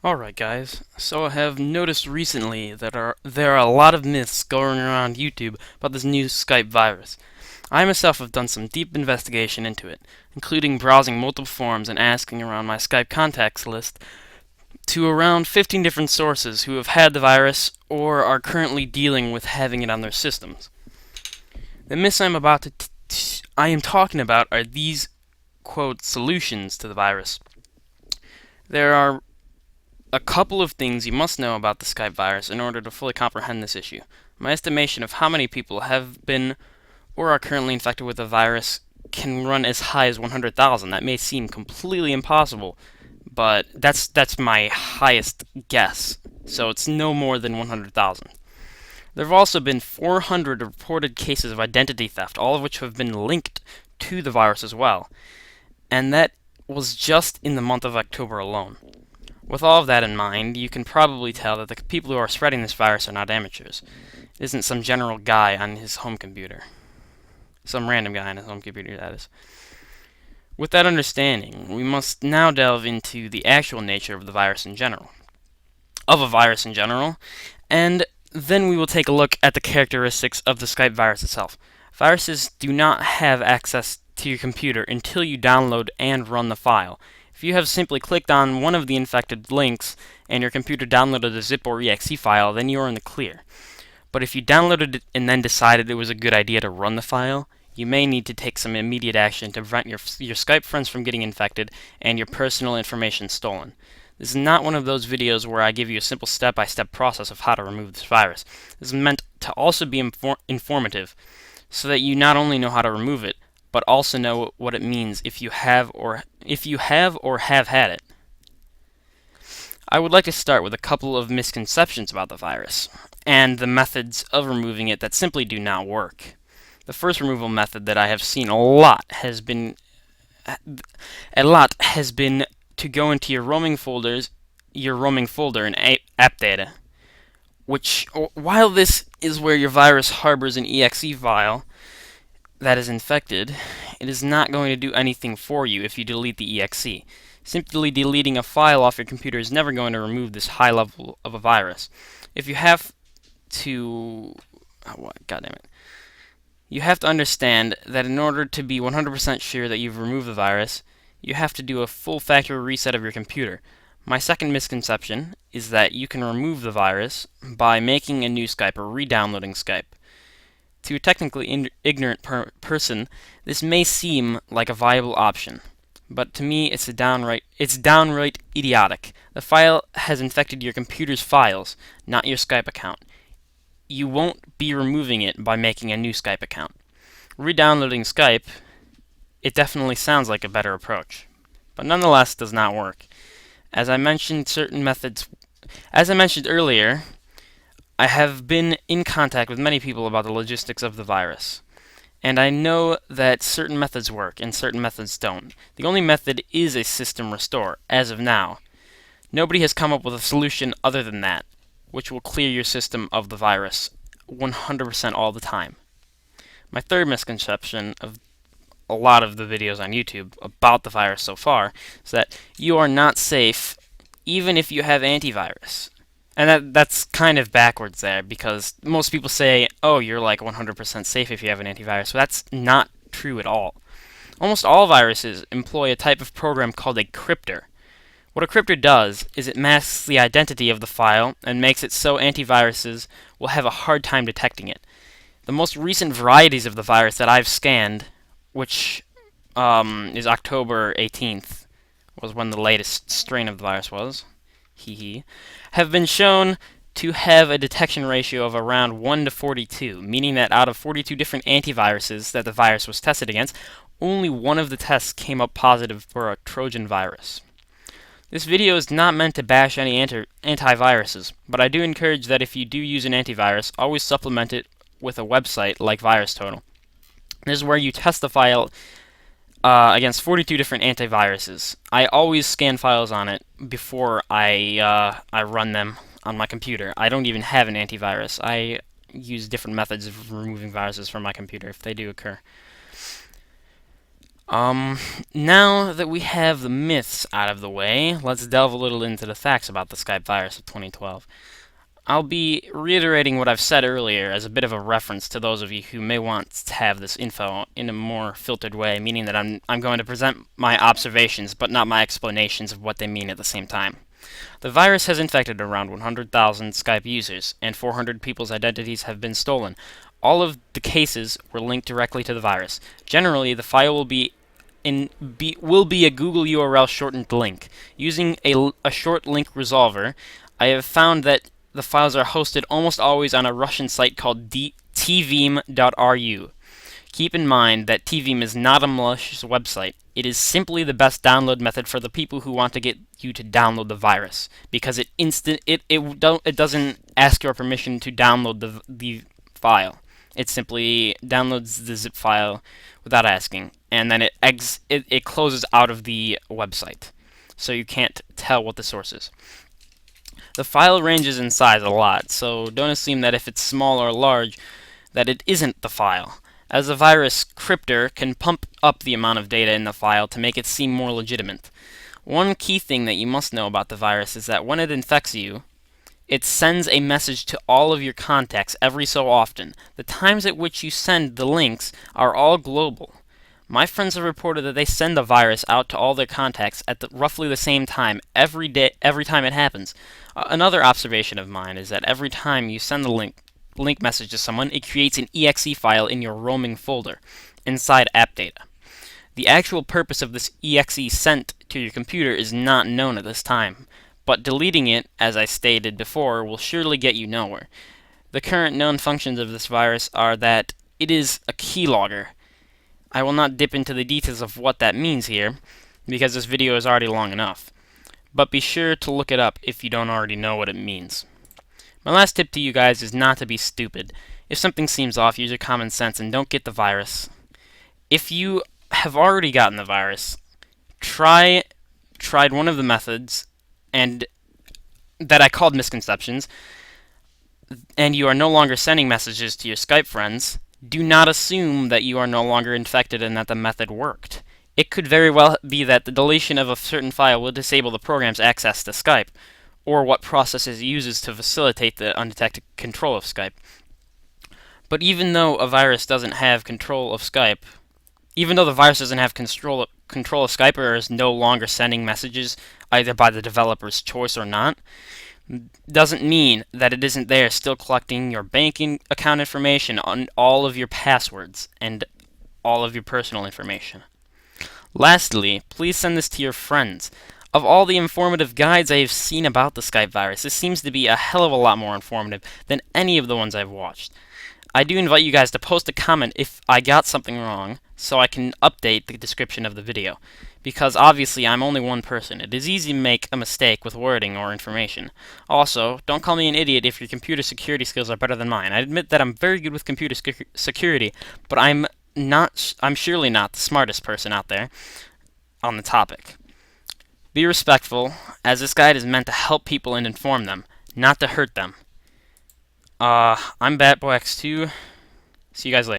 Alright guys, so I have noticed recently that there are a lot of myths going around YouTube about this new Skype virus. I myself have done some deep investigation into it, including browsing multiple forums and asking around my Skype contacts list to around 15 different sources who have had the virus or are currently dealing with having it on their systems. The myths I am talking about are these, quote, solutions to the virus. There are a couple of things you must know about the Skype virus in order to fully comprehend this issue. My estimation of how many people have been or are currently infected with the virus can run as high as 100,000. That may seem completely impossible, but that's my highest guess. So it's no more than 100,000. There have also been 400 reported cases of identity theft, all of which have been linked to the virus as well. And that was just in the month of October alone. With all of that in mind, you can probably tell that the people who are spreading this virus are not amateurs. It isn't some general guy on his home computer. Some random guy on his home computer, that is. With that understanding, we must now delve into the actual nature of the virus in general. Of a virus in general, and then we will take a look at the characteristics of the Skype virus itself. Viruses do not have access to your computer until you download and run the file. If you have simply clicked on one of the infected links and your computer downloaded a zip or exe file, then you are in the clear. But if you downloaded it and then decided it was a good idea to run the file, you may need to take some immediate action to prevent your Skype friends from getting infected and your personal information stolen. This is not one of those videos where I give you a simple step-by-step process of how to remove this virus. This is meant to also be informative, so that you not only know how to remove it, but also know what it means if you have or have had it. I would like to start with a couple of misconceptions about the virus and the methods of removing it that simply do not work. The first removal method that I have seen a lot has been to go into your roaming folder in app data, which, while this is where your virus harbors an exe file that is infected, it is not going to do anything for you if you delete the exe. Simply deleting a file off your computer is never going to remove this high level of a virus. If you have to... God damn it. You have to understand that in order to be 100% sure that you've removed the virus, you have to do a full factory reset of your computer. My second misconception is that you can remove the virus by making a new Skype or re-downloading Skype. To a technically ignorant person, this may seem like a viable option, but to me it's downright idiotic. The file has infected your computer's files, not your Skype account. You won't be removing it by making a new Skype account. Re-downloading Skype, it definitely sounds like a better approach, but nonetheless does not work. As I mentioned earlier, I have been in contact with many people about the logistics of the virus, and I know that certain methods work and certain methods don't. The only method is a system restore, as of now. Nobody has come up with a solution other than that, which will clear your system of the virus 100% all the time. My third misconception of a lot of the videos on YouTube about the virus so far is that you are not safe even if you have antivirus. And that's kind of backwards there, because most people say, oh, you're like 100% safe if you have an antivirus. So that's not true at all. Almost all viruses employ a type of program called a cryptor. What a cryptor does is it masks the identity of the file and makes it so antiviruses will have a hard time detecting it. The most recent varieties of the virus that I've scanned, which is October 18th, was when the latest strain of the virus was, have been shown to have a detection ratio of around 1 to 42, meaning that out of 42 different antiviruses that the virus was tested against, only one of the tests came up positive for a Trojan virus. This video is not meant to bash any antiviruses, but I do encourage that if you do use an antivirus, always supplement it with a website like VirusTotal. This is where you test the file against 42 different antiviruses. I always scan files on it before I run them on my computer. I don't even have an antivirus. I use different methods of removing viruses from my computer if they do occur. Um, Now that we have the myths out of the way, let's delve a little into the facts about the Skype virus of 2012. I'll be reiterating what I've said earlier as a bit of a reference to those of you who may want to have this info in a more filtered way, meaning that I'm going to present my observations but not my explanations of what they mean at the same time. The virus has infected around 100,000 Skype users, and 400 people's identities have been stolen. All of the cases were linked directly to the virus. Generally, the file will be a Google URL shortened link. Using a short link resolver, I have found that the files are hosted almost always on a Russian site called tvim.ru. Keep in mind that tvim is not a malicious website. It is simply the best download method for the people who want to get you to download the virus, because it doesn't ask your permission to download the file. It simply downloads the zip file without asking, and then it closes out of the website, so you can't tell what the source is. The file ranges in size a lot, so don't assume that if it's small or large, that it isn't the file, as a virus crypter can pump up the amount of data in the file to make it seem more legitimate. One key thing that you must know about the virus is that when it infects you, it sends a message to all of your contacts every so often. The times at which you send the links are all global. My friends have reported that they send the virus out to all their contacts at roughly the same time every day, every time it happens. Another observation of mine is that every time you send the link message to someone, it creates an exe file in your roaming folder inside app data. The actual purpose of this exe sent to your computer is not known at this time, but deleting it, as I stated before, will surely get you nowhere. The current known functions of this virus are that it is a keylogger. I will not dip into the details of what that means here, because this video is already long enough, but be sure to look it up if you don't already know what it means. My last tip to you guys is not to be stupid. If something seems off, use your common sense and don't get the virus. If you have already gotten the virus, tried one of the methods and that I called misconceptions, and you are no longer sending messages to your Skype friends, do not assume that you are no longer infected and that the method worked. It could very well be that the deletion of a certain file will disable the program's access to Skype, or what process it uses to facilitate the undetected control of Skype. But even though a virus doesn't have control of Skype, even though the virus doesn't have control of Skype or is no longer sending messages either by the developer's choice or not, doesn't mean that it isn't there still collecting your banking account information on all of your passwords and all of your personal information. Lastly, please send this to your friends. Of all the informative guides I have seen about the Skype virus, this seems to be a hell of a lot more informative than any of the ones I've watched. I do invite you guys to post a comment if I got something wrong, so I can update the description of the video. Because obviously I'm only one person. It is easy to make a mistake with wording or information. Also, don't call me an idiot if your computer security skills are better than mine. I admit that I'm very good with computer security, but I'm surely not the smartest person out there on the topic. Be respectful, as this guide is meant to help people and inform them, not to hurt them. I'm BatBoyX2. See you guys later.